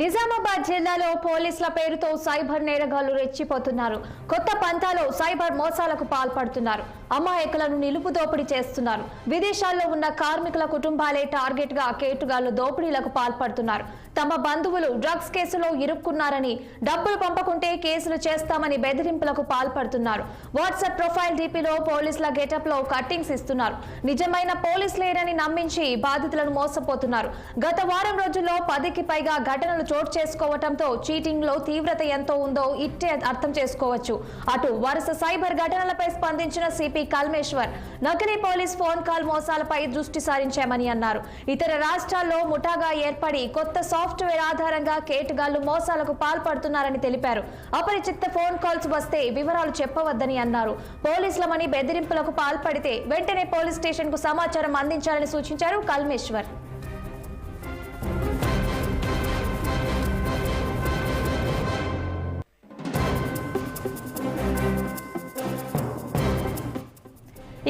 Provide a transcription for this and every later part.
నిజామాబాద్ జిల్లాలో పోలీసుల పేరుతో సైబర్ నేరగాళ్లు రెచ్చిపోతున్నారు. కొత్త పంతాలో సైబర్ మోసాలకు పాల్పడుతున్నారు. అమాయకులను నిలుపు దోపిడీ చేస్తున్నారు. విదేశాల్లో ఉన్న కార్మికుల కుటుంబాలే టార్గెట్ గా కేటుగాళ్లు దోపిడీలకు పాల్పడుతున్నారు. తమ బంధువులు డ్రగ్స్ కేసులో ఇరుక్కున్నారని, డబ్బులు పంపకుంటే కేసులు చేస్తామని బెదిరింపులకు పాల్పడుతున్నారు. వాట్సాప్ ప్రొఫైల్ డీపీలో పోలీసుల గెటప్ లో కట్టింగ్స్ ఇస్తున్నారు. నిజమైన పోలీస్ లేరని నమ్మించి బాధితులను మోసపోతున్నారు. గత వారం రోజుల్లో 10కి పైగా ఘటనలు చోటు చేసుకోవడంతో చీటింగ్ లో తీవ్రత ఎంతో ఉందో ఇట్టే అర్థం చేసుకోవచ్చు. అటు వరుస సైబర్ ఘటనలపై స్పందించిన సిపి కల్మేశ్వర్ నకిలీ పోలీస్ ఫోన్ కాల్ మోసాలపై దృష్టి సారించామని అన్నారు. ఇతర రాష్ట్రాల్లో ముఠాగా ఏర్పడి కొత్త సాఫ్ట్వేర్ ఆధారంగా కేటుగాళ్లు మోసాలకు పాల్పడుతున్నారని తెలిపారు. అపరిచిత ఫోన్ కాల్స్ వస్తే వివరాలు చెప్పవద్దని అన్నారు. పోలీసులమని బెదిరింపులకు పాల్పడితే వెంటనే పోలీస్ స్టేషన్ కు సమాచారం అందించాలని సూచించారు కల్మేశ్వర్.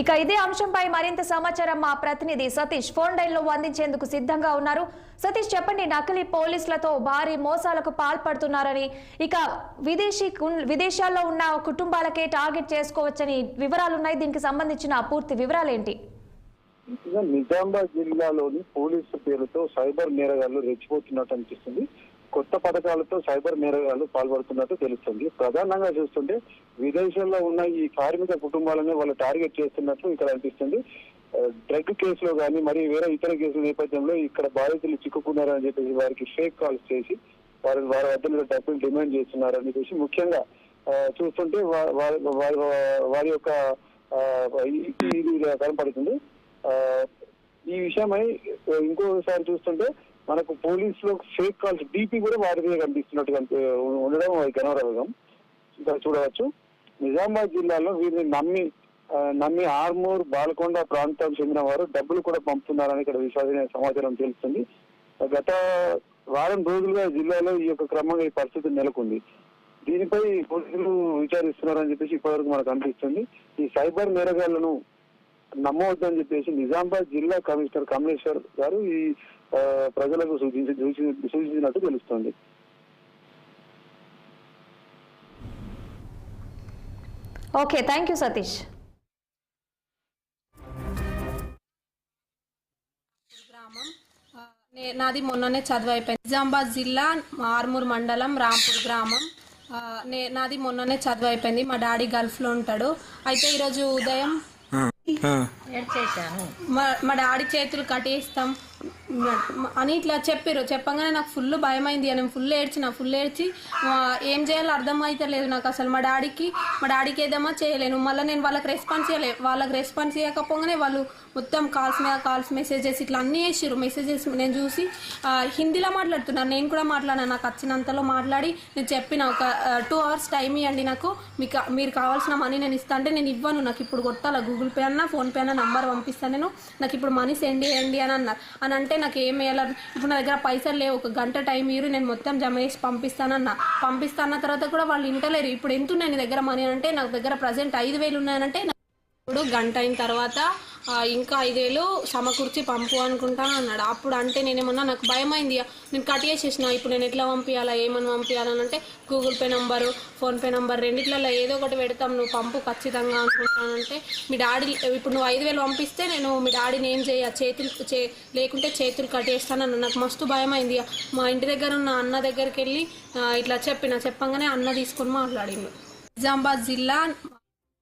ఇక ఇదే అంశంపై మరింత సమాచారం మా ప్రతినిధి సతీష్ ఫోన్ లైన్ లో అందించేందుకు సిద్ధంగా ఉన్నారు. సతీష్, చెప్పండి, నకిలీ పోలీసులతో భారీ మోసాలకు పాల్పడుతున్నారని, ఇక విదేశాల్లో ఉన్న కుటుంబాలకే టార్గెట్ చేసుకోవచ్చని వివరాలున్నాయి. దీనికి సంబంధించిన పూర్తి వివరాలు ఏంటి? నిజామాబాద్ జిల్లాలోని పోలీసు పేరుతో సైబర్ నేరగాళ్లు రెచ్చిపోతున్నట్టు అనిపిస్తుంది. కొత్త పథకాలతో సైబర్ నేరగాళ్లు పాల్పడుతున్నట్టు తెలుస్తుంది. ప్రధానంగా చూస్తుంటే విదేశాల్లో ఉన్న ఈ కార్మిక కుటుంబాలని వాళ్ళు టార్గెట్ చేస్తున్నట్లు ఇక్కడ అనిపిస్తుంది. డ్రగ్ కేసులో కానీ మరి వేరే ఇతర కేసుల నేపథ్యంలో ఇక్కడ బాధితులు చిక్కుకున్నారని చెప్పేసి వారికి ఫేక్ కాల్స్ చేసి వారి వద్ద డబ్బులు డిమాండ్ చేస్తున్నారని చెప్పేసి ముఖ్యంగా చూస్తుంటే వారి యొక్క ఇది కనపడుతుంది. ఈ విషయమై ఇంకోసారి చూస్తుంటే మనకు పోలీసులో ఫేక్ కాల్స్ డీపీ కూడా వారిదే కనిపిస్తున్నట్టు ఉండడం గణారోగం ఇంకా చూడవచ్చు. నిజామాబాద్ జిల్లాలో వీరిని నమ్మి ఆర్మూర్, బాల్కొండ ప్రాంతానికి చెందిన వారు డబ్బులు కూడా పంపుతున్నారని ఇక్కడ విశ్వసనీయ సమాచారం తెలుస్తుంది. గత వారం రోజులుగా జిల్లాలో ఈ యొక్క క్రమంగా ఈ పరిస్థితి నెలకొంది. దీనిపై పోలీసులు విచారిస్తున్నారని చెప్పేసి ఇప్పటివరకు మనకు అనిపిస్తుంది. ఈ సైబర్ నేరగాళ్లను నమ్మవద్దని చెప్పేసి నిజామాబాద్ జిల్లా కమిషనర్ కమలేశ్వర్ గారు ఈ ప్రజలకు సూచించినట్టు తెలుస్తోంది. Okay, thank you Satish. నాది మొన్ననే చదువు అయిపోయింది. నిజామాబాద్ జిల్లా ఆర్మూర్ మండలం రాంపూర్ గ్రామం. నాది మొన్ననే చదువు అయిపోయింది. మా డాడీ గల్ఫ్లో ఉంటాడు. అయితే ఈరోజు ఉదయం మా డాడీ చేతులు కట్టేస్తాం అని ఇట్లా చెప్పగానే నాకు ఫుల్ భయం అయింది. నేను ఫుల్ ఏడ్చి ఏం చేయాలో అర్థం అయితే లేదు నాకు అసలు. మా డాడీకి ఏదమ్మా చేయలేను. మళ్ళీ నేను వాళ్ళకి రెస్పాన్స్ చేయకపోగానే వాళ్ళు మొత్తం కాల్స్ మీద కాల్స్, మెసేజెస్ ఇట్లా అన్నీ వేసారు. మెసేజెస్ నేను చూసి హిందీలో మాట్లాడుతున్నాను. నేను కూడా మాట్లాడాను. నాకు వచ్చినంతలో మాట్లాడి నేను చెప్పిన ఒక 2 hours టైం ఇవ్వండి, నాకు మీరు కావాల్సిన మనీ నేను ఇస్తా అంటే నేను ఇవ్వను, నాకు ఇప్పుడు కొట్టాలా, గూగుల్ పే అన్నా ఫోన్పే అన్నా నంబర్ పంపిస్తాను, నాకు ఇప్పుడు మనీ సెండ్ చేయండి అని అన్నారు. అని అంటే నాకు ఏం వేయాలి, ఇప్పుడు నా దగ్గర పైసలు లేవు, 1 గంట టైం ఇవ్వరు, నేను మొత్తం జమ చేసి పంపిస్తానన్న తర్వాత కూడా వాళ్ళు ఇంటలేరు. ఇప్పుడు ఎంత ఉన్నాయి నీ దగ్గర మనీ అంటే నాకు దగ్గర ప్రజెంట్ 5,000 ఉన్నాయనంటే ఇప్పుడు గంట అయిన తర్వాత ఇంకా 5,000 సమకూర్చి పంపు అనుకుంటాను అన్నాడు. అప్పుడు అంటే నేనేమన్నా నాకు భయం అయింది. నేను కట్ చేసేసిన. ఇప్పుడు నేను ఎట్లా పంపించాలా, ఏమని పంపించాలని అంటే Google Pay number, PhonePe number రెండిట్లలో ఏదో ఒకటి పెడతాం, నువ్వు పంపు ఖచ్చితంగా అనుకుంటానంటే మీ డాడీ ఇప్పుడు నువ్వు 5,000 పంపిస్తే నేను మీ డాడీని ఏం లేకుంటే చేతులు కట్టేస్తానన్న. నాకు మస్తు భయం అయింది. మా ఇంటి దగ్గర ఉన్న అన్న దగ్గరికి వెళ్ళి ఇట్లా చెప్పంగానే అన్న తీసుకొని మాట్లాడిండు. నిజామాబాద్ జిల్లా